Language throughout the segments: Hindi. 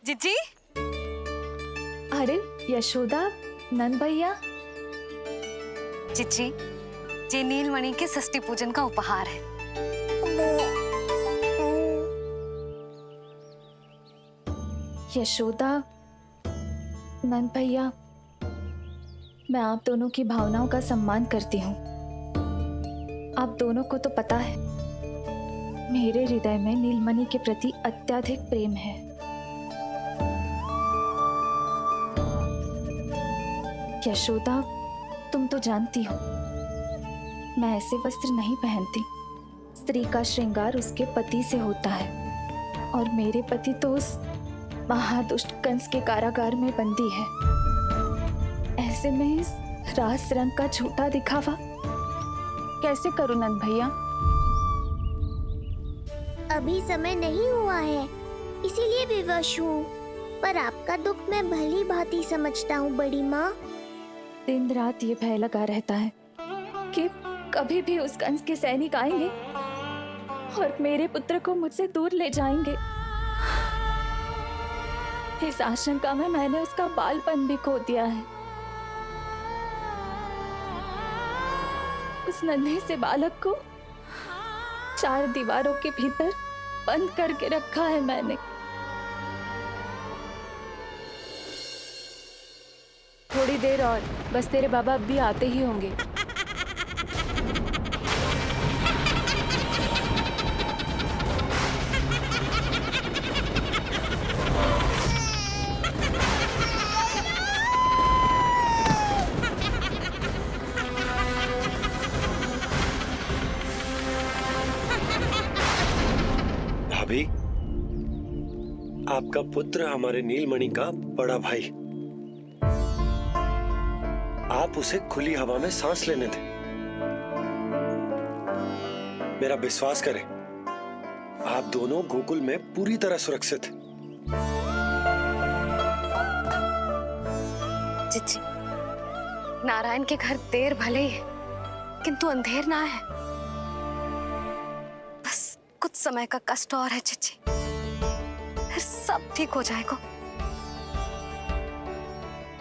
जीजी। अरे यशोदा, नंद भैया। जीजी, ये नीलमणि के षष्ठी पूजन का उपहार है। यशोदा, नंद भैया, मैं आप दोनों की भावनाओं का सम्मान करती हूँ। आप दोनों को तो पता है मेरे हृदय में नीलमणि के प्रति अत्यधिक प्रेम है। यशोदा, तुम तो जानती हो मैं ऐसे वस्त्र नहीं पहनती। स्त्री का श्रृंगार उसके पति से होता है और मेरे पति तो उस महादुष्ट कंस के कारागार में बंदी है। ऐसे में इस रास रंग का झूठा दिखावा कैसे करूं नंद भैया? अभी समय नहीं हुआ है, इसीलिए विवश हूँ। पर आपका दुख मैं भली भांति समझता हूँ बड़ी माँ। दिन रात ये भय लगा रहता है कि कभी भी उस कंस के सैनिक आएंगे और मेरे पुत्र को मुझसे दूर ले जाएंगे। इस आशंका में मैंने उसका बालपन भी खो दिया है। उस नन्हे से बालक को 4 दीवारों के भीतर बंद करके रखा है मैंने। थोड़ी देर और, बस तेरे बाबा अब भी आते ही होंगे। भाभी, आपका पुत्र हमारे नीलमणि का बड़ा भाई। आप उसे खुली हवा में सांस लेने दें। मेरा विश्वास करें, आप दोनों गोकुल में पूरी तरह सुरक्षित हैं। जीजी, नारायण के घर देर भले ही है, किंतु अंधेर ना है। बस कुछ समय का कष्ट और है जीजी, फिर सब ठीक हो जाएगा।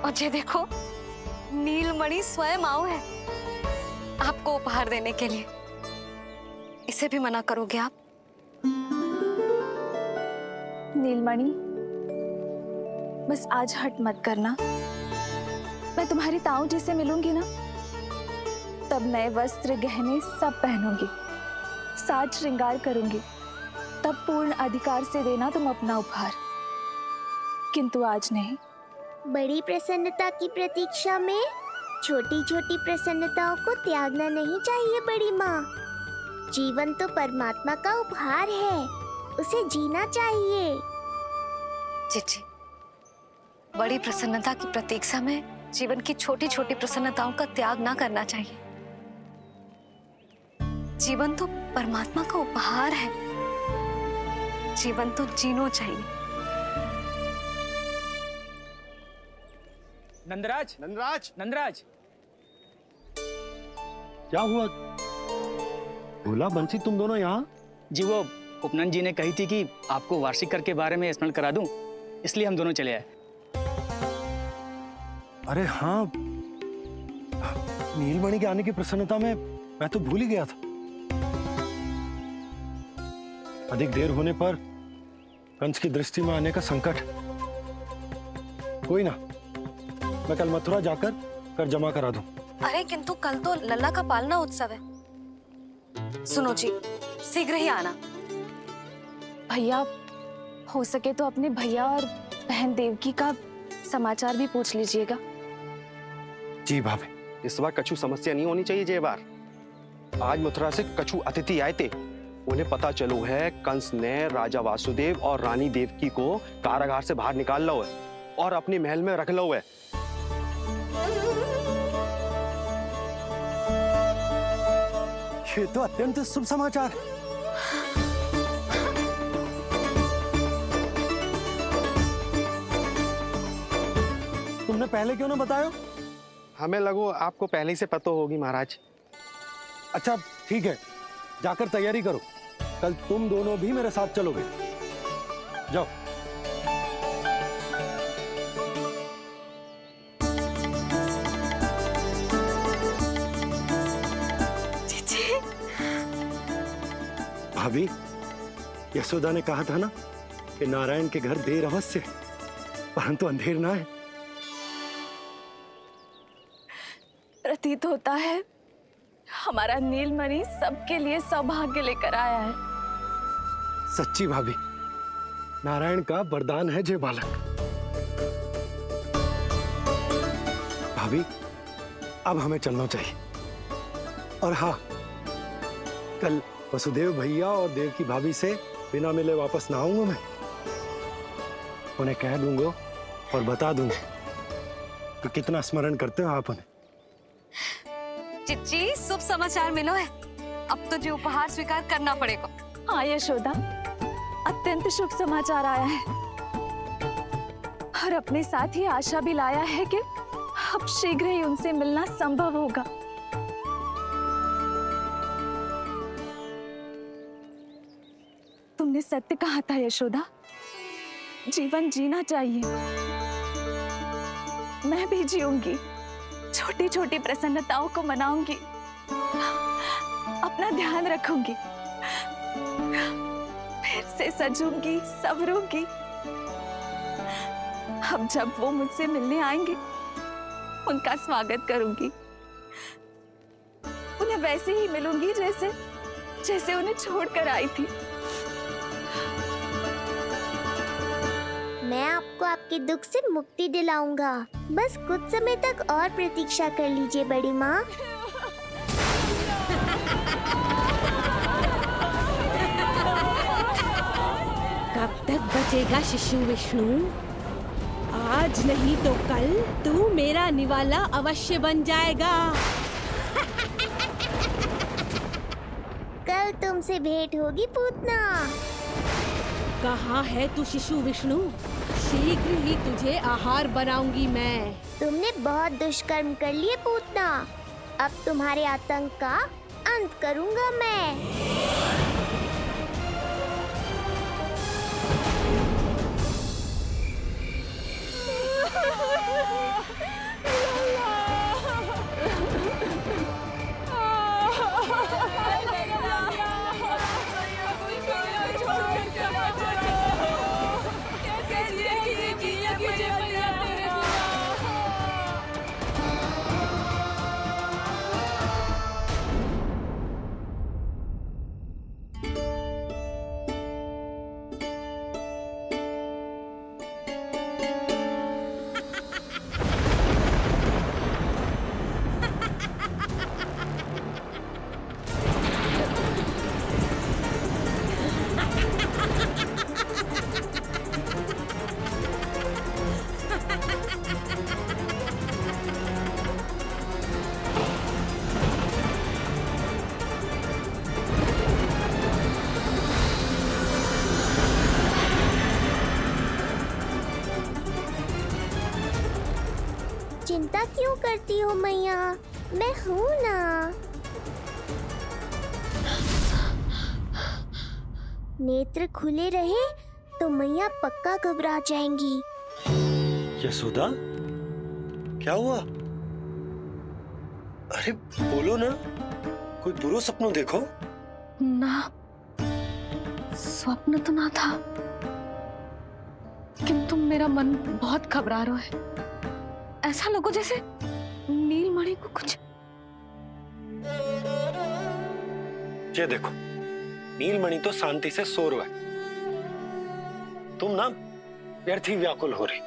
और ये देखो, नीलमणि स्वयं आओ है आपको उपहार देने के लिए। इसे भी मना करोगे आप? नीलमणि, बस आज हट मत करना। मैं तुम्हारी ताऊ जी से मिलूंगी ना, तब नए वस्त्र गहने सब पहनूंगी, साज श्रृंगार करूंगी। तब पूर्ण अधिकार से देना तुम अपना उपहार, किंतु आज नहीं। बड़ी प्रसन्नता की प्रतीक्षा में छोटी छोटी प्रसन्नताओं को त्यागना नहीं चाहिए बड़ी माँ। जीवन तो परमात्मा का उपहार है, उसे जीना चाहिए। जीजी, बड़ी प्रसन्नता की प्रतीक्षा में जीवन की छोटी छोटी प्रसन्नताओं का त्याग ना करना चाहिए। जीवन तो परमात्मा का उपहार है, जीवन तो जीना चाहिए। नंदराज, नंदराज, नंदराज, क्या हुआ? भोला, बंसी, तुम दोनों यहाँ? जी वो उपनंद जी ने कही थी कि आपको वार्षिक कर के बारे में स्मरण करा दूं, इसलिए हम दोनों चले आए। अरे हाँ, नीलमणि के आने की प्रसन्नता में मैं तो भूल ही गया था। अधिक देर होने पर कंस की दृष्टि में आने का संकट। कोई ना, मैं कल मथुरा जाकर कर जमा करा दूं। अरे किंतु कल तो लल्ला का पालना उत्सव है। सुनो जी, शीघ्र ही आना। भैया, हो सके तो अपने भैया और बहन देवकी का समाचार भी पूछ लीजिएगा। जी भाभी। इस बार कछु समस्या नहीं होनी चाहिए। ये बार आज मथुरा से कछु अतिथि आए थे, उन्हें पता चलो है कंस ने राजा वासुदेव और रानी देवकी को कारागार से बाहर निकाल लो है और अपने महल में रख लो है। ये तो अत्यंत शुभ समाचार है। तुमने पहले क्यों ना बताया? हमें लगो आपको पहले ही से पता होगी महाराज। अच्छा ठीक है, जाकर तैयारी करो, कल तुम दोनों भी मेरे साथ चलोगे। जाओ। भाभी, यशोदा ने कहा था ना कि नारायण के घर देर अवश्य परंतु अंधेर ना है। प्रतीत होता है हमारा नीलमणि सबके लिए सौभाग्य लेकर आया है। सच्ची भाभी, नारायण का वरदान है जय बालक। भाभी, अब हमें चलना चाहिए। और हाँ, कल वसुदेव भैया और देव की भाभी से बिना मिले वापस ना आऊंगा मैं। उन्हें कह दूंगा और बता दूंगा कि कितना स्मरण करते हो आप उन्हें। चिच्ची, शुभ समाचार मिलो है। अब तो जो उपहार स्वीकार करना पड़ेगा। हाँ यशोदा, अत्यंत शुभ समाचार आया है और अपने साथ ही आशा भी लाया है कि अब शीघ्र ही उनसे मिलना संभव होगा। तुमने सत्य कहा था यशोदा, जीवन जीना चाहिए। मैं भी जीऊंगी, छोटी छोटी प्रसन्नताओं को मनाऊंगी, अपना ध्यान रखूंगी, फिर से सजूंगी, संवरूंगी। अब जब वो मुझसे मिलने आएंगे, उनका स्वागत करूंगी। उन्हें वैसे ही मिलूंगी जैसे उन्हें छोड़कर आई थी। मैं आपको आपके दुख से मुक्ति दिलाऊंगा। बस कुछ समय तक और प्रतीक्षा कर लीजिए बड़ी माँ। कब तक बचेगा शिशु विष्णु? आज नहीं तो कल तू मेरा निवाला अवश्य बन जाएगा। कल तुमसे भेंट होगी पूतना। कहाँ है तू शिशु विष्णु? शीघ्र ही तुझे आहार बनाऊंगी मैं। तुमने बहुत दुष्कर्म कर लिए पूतना। अब तुम्हारे आतंक का अंत करूंगा मैं। चिंता क्यों करती हो मैया? मैं हूँ ना। नेत्र खुले रहे तो मैया पक्का घबरा जाएंगी। यशोदा, क्या हुआ? अरे बोलो ना, कोई बुरा सपना देखो। ना, स्वप्न तो ना था, किंतु मेरा मन बहुत घबरा रहा है। ऐसा लगो जैसे नीलमणि को कुछ। ये देखो, नीलमणि तो शांति से सो रहा है। तुम ना व्यर्थ ही व्याकुल हो रही।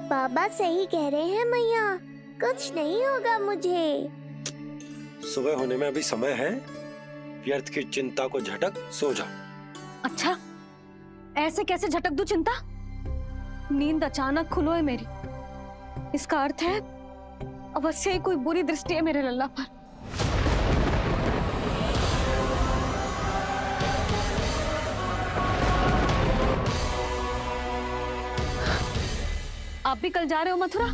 बाबा सही कह रहे हैं मैया, कुछ नहीं होगा मुझे। सुबह होने में अभी समय है। व्यर्थ की चिंता को झटक सो जाओ। अच्छा, ऐसे कैसे झटक दूं चिंता? नींद अचानक खुलो है मेरी। इसका अर्थ है अवश्य ही कोई बुरी दृष्टि है मेरे लल्ला पर। आप भी कल जा रहे हो मथुरा?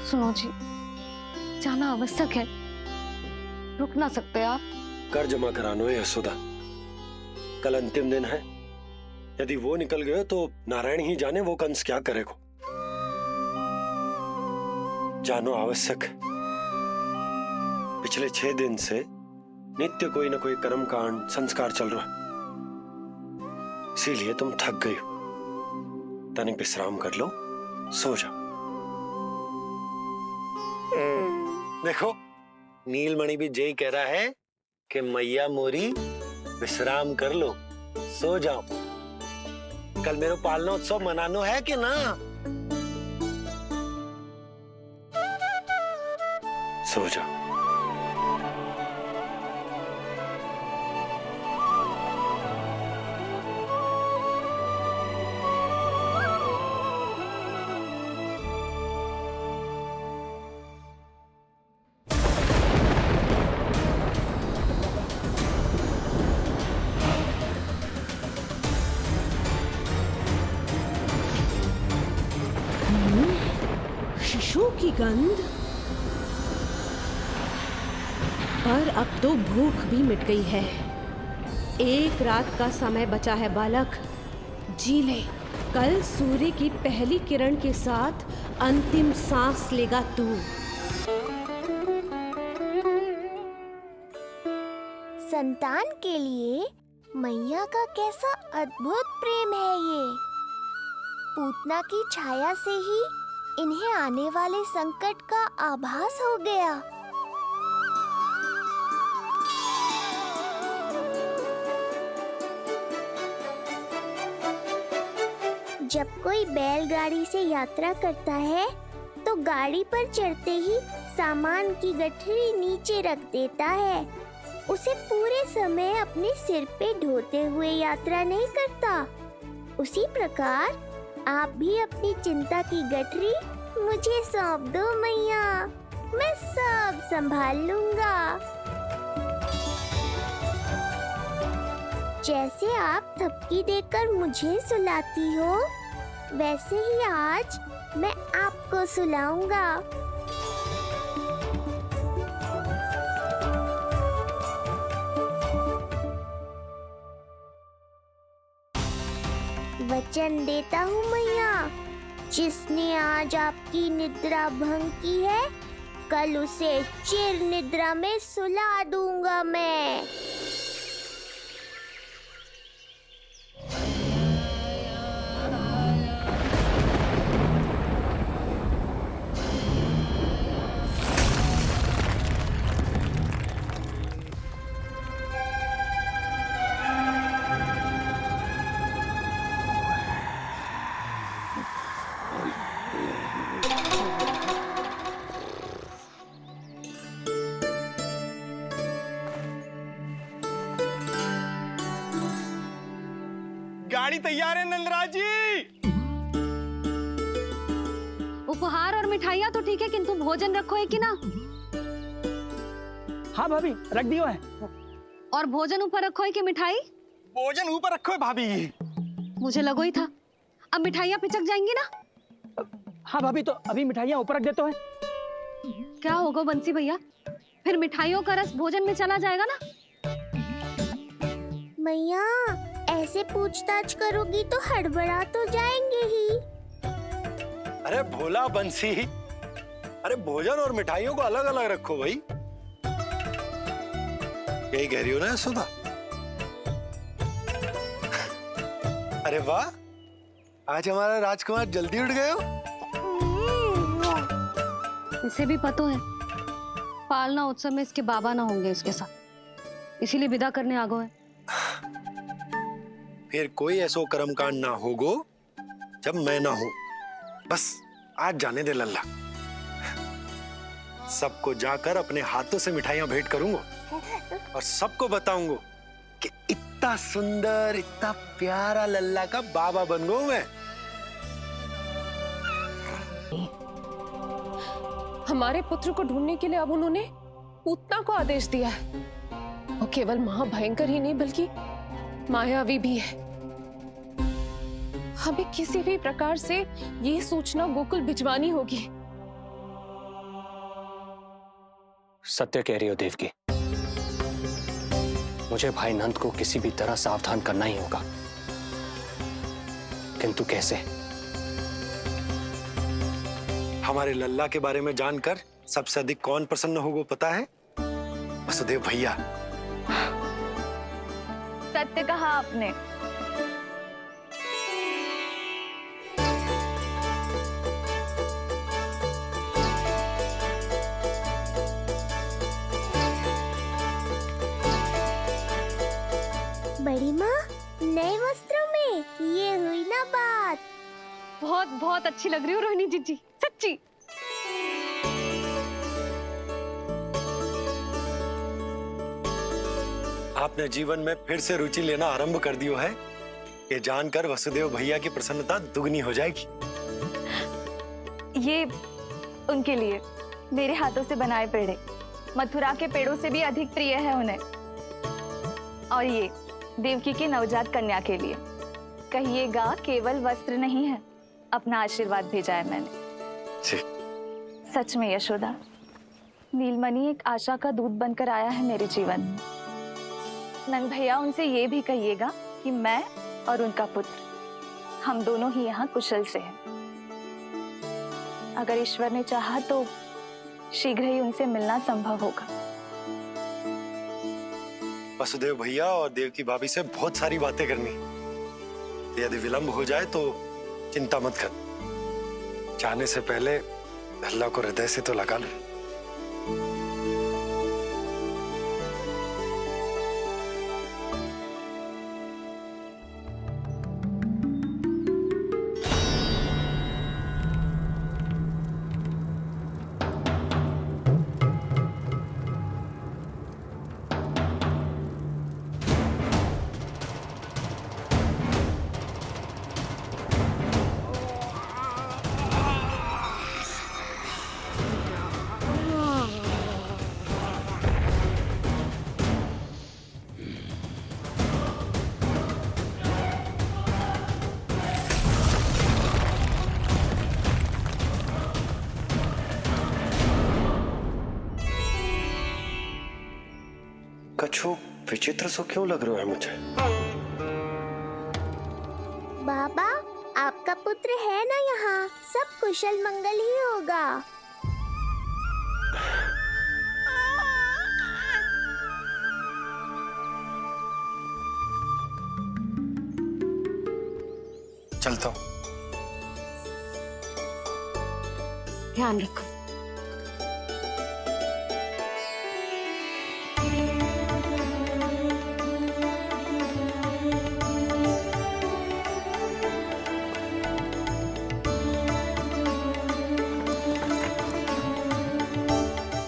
सुनो जी, जाना आवश्यक है, रुक ना सकते आप। कर जमा करानो है यशोदा, कल अंतिम दिन है। यदि वो निकल गए तो नारायण ही जाने वो कंस क्या करेगा। जानो आवश्यक। पिछले 6 दिन से नित्य कोई ना कोई कर्म कांड संस्कार चल रहा है, इसीलिए तुम थक गई हो। तनिक विश्राम कर लो, सो जाओ। देखो नीलमणि भी यही कह रहा है कि मैया मोरी विश्राम कर लो, सो जाओ। कल मेरो पालना उत्सव मनानो है कि ना? सो जाओ। शिशु की गंध। पर अब तो भूख भी मिट गई है। एक रात का समय बचा है बालक, जी ले। कल सूर्य की पहली किरण के साथ अंतिम सांस लेगा तू। संतान के लिए मैया का कैसा अद्भुत प्रेम है ये। पूतना की छाया से ही इन्हें आने वाले संकट का आभास हो गया। जब कोई बैलगाड़ी से यात्रा करता है तो गाड़ी पर चढ़ते ही सामान की गठरी नीचे रख देता है। उसे पूरे समय अपने सिर पे ढोते हुए यात्रा नहीं करता। उसी प्रकार आप भी अपनी चिंता की गठरी मुझे सौंप दो मैया, मैं सब संभाल लूंगा। जैसे आप थपकी देकर मुझे सुलाती हो, वैसे ही आज मैं आपको सुलाऊंगा। वचन देता हूँ मैया, जिसने आज आपकी निद्रा भंग की है, कल उसे चिर निद्रा में सुला दूंगा मैं। गाड़ी तैयार है नंदराज जी। उपहार और मिठाइयाँ तो ठीक है, किंतु भोजन रखो है कि ना? हाँ भाभी, रख दियो है। और भोजन ऊपर रखो है कि मिठाई? भोजन ऊपर रखो है भाभी। मुझे लगो ही था, अब मिठाइयाँ पिचक जाएंगी ना। हाँ भाभी, तो अभी मिठाइयाँ ऊपर रख देते हैं। क्या होगा बंसी भैया, फिर मिठाइयों का रस भोजन में चला जाएगा ना। मैया ऐसे पूछताछ करोगी तो हड़बड़ा तो जाएंगे ही। अरे भोला बंसी, अरे भोजन और मिठाइयों को अलग अलग रखो भाई। यही कह रही हो ना सुधा? अरे वाह, आज हमारा राजकुमार जल्दी उठ गए हो। इसे भी पता है पालना उत्सव में इसके बाबा ना होंगे इसके साथ, इसीलिए विदा करने आ गए। फिर कोई ऐसो कर्मकांड ना होगो जब मैं ना हूं। बस आज जाने दे लल्ला, सबको जाकर अपने हाथों से मिठाइयां भेंट करूंगा और सबको बताऊंगा कि इतना सुंदर, इतना प्यारा लल्ला का बाबा बन गया मैं। हमारे पुत्र को ढूंढने के लिए अब उन्होंने पूतना को आदेश दिया है। वो केवल महाभयंकर ही नहीं बल्कि मायावी भी है। हमें किसी भी प्रकार से ये सूचना गोकुल भिजवानी होगी। सत्य कह रही हो देवकी, मुझे भाई नंद को किसी भी तरह सावधान करना ही होगा, किंतु कैसे? हमारे लल्ला के बारे में जानकर सबसे अधिक कौन प्रसन्न होगा पता है? वसुदेव भैया। सत्य कहा आपने। बड़ी माँ, नए वस्त्रों में ये हुई ना बात। बहुत बहुत अच्छी लग रही हो रोहिणी जीजी, सच्ची। आपने जीवन में फिर से रुचि लेना आरंभ कर दियो है, ये जानकर वसुदेव भैया की प्रसन्नता दुगनी हो जाएगी। ये उनके लिए मेरे हाथों से बनाए पेड़े मथुरा के पेड़ों से भी अधिक प्रिय है उन्हें। और ये देवकी की नवजात कन्या के लिए कहिएगा केवल वस्त्र नहीं है, अपना आशीर्वाद भेजा है मैंने। जी। सच में यशोदा, नीलमणि एक आशा का दूत बनकर आया है मेरे जीवन में। नंद भैया, उनसे ये भी कहिएगा कि मैं और उनका पुत्र हम दोनों ही यहाँ कुशल से हैं। अगर ईश्वर ने चाहा तो शीघ्र ही उनसे मिलना संभव होगा। वसुदेव भैया और देवकी भाभी से बहुत सारी बातें करनी, यदि विलंब हो जाए तो चिंता मत कर। जाने से पहले अल्लाह को हृदय से तो लगा लो। कछु विचित्र सो क्यों लग रहा है मुझे? बाबा, आपका पुत्र है ना यहाँ, सब कुशल मंगल ही होगा। चलता हूँ। ध्यान रखो।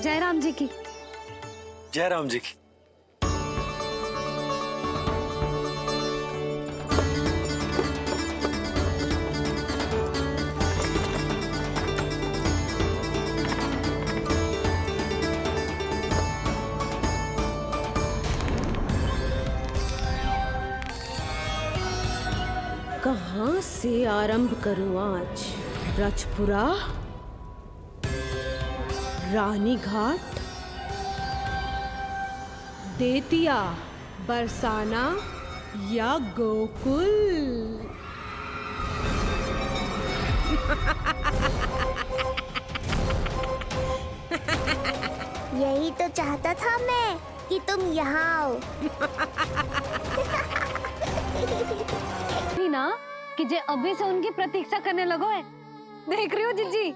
जय राम जी की। जय राम जी की। कहाँ से आरंभ करूं आज? ब्रजपुरा, रानी घाट, देतिया, बरसाना या गोकुल? यही तो चाहता था मैं कि तुम यहाँ आओ। ना कि जे अभी से उनकी प्रतीक्षा करने लगो है। देख रही हो जीजी?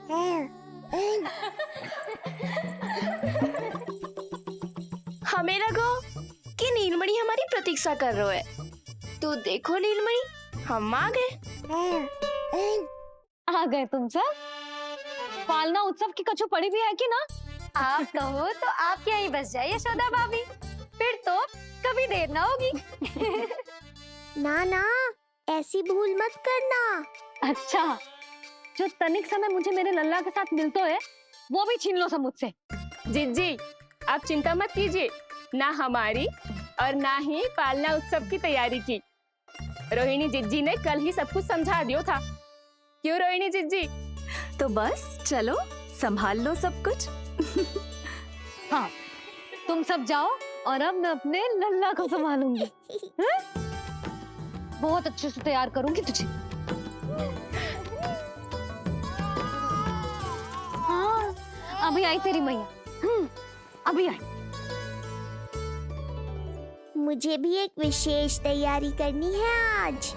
हमें लगो कि नीलमणि हमारी प्रतीक्षा कर रहे है। तो देखो नीलमणि, हम आ गए। आ गए तुम सब? पालना उत्सव की कछु पड़ी भी है कि ना? आप कहो तो आप यहीं बस जाइए यशोदा भाभी, फिर तो कभी देर ना होगी। ना ना, ऐसी भूल मत करना। अच्छा, जो तनिक समय मुझे मेरे लल्ला के साथ मिलते है वो भी छीन लो सब मुझसे। जिज्जी, आप चिंता मत कीजिए, ना हमारी और ना ही पालना उत्सव की तैयारी की। रोहिणी जिज्जी ने कल ही सब कुछ समझा दियो था। क्यों रोहिणी जिज्जी? तो बस चलो, संभाल लो सब कुछ। हाँ, तुम सब जाओ और अब मैं अपने लल्ला को संभालूंगी। बहुत अच्छे से तैयार करूंगी तुझे। हाँ, अभी आई तेरी मैया। अभी आई। मुझे भी एक विशेष तैयारी करनी है आज।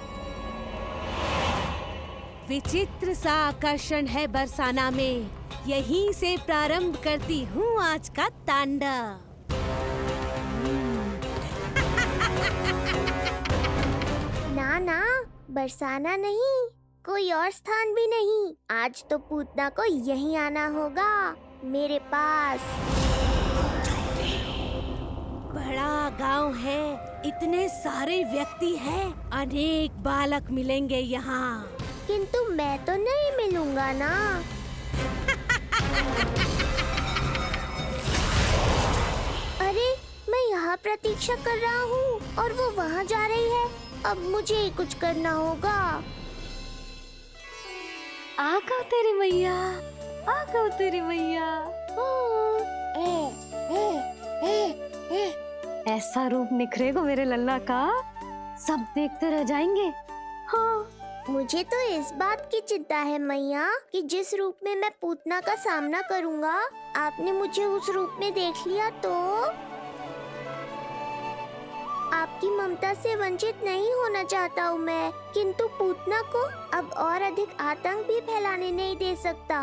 विचित्र सा आकर्षण है बरसाना में, यहीं से प्रारंभ करती हूँ आज का तांडव। ना ना, बरसाना नहीं, कोई और स्थान भी नहीं। आज तो पूतना को यहीं आना होगा, मेरे पास। बड़ा गांव है, इतने सारे व्यक्ति हैं, अनेक बालक मिलेंगे यहाँ। किंतु मैं तो नहीं मिलूंगा ना। अरे, मैं यहाँ प्रतीक्षा कर रहा हूँ और वो वहाँ जा रही है। अब मुझे ही कुछ करना होगा। आ गओ तेरी मैया, आ गओ तेरी मैया। ऐसा रूप निखरेगा मेरे लल्ला का, सब देखते रह जाएंगे। हाँ, मुझे तो इस बात की चिंता है मैया कि जिस रूप में मैं पूतना का सामना करूँगा, आपने मुझे उस रूप में देख लिया तो आपकी ममता से वंचित नहीं होना चाहता हूँ मैं, किंतु पूतना को अब और अधिक आतंक भी फैलाने नहीं दे सकता।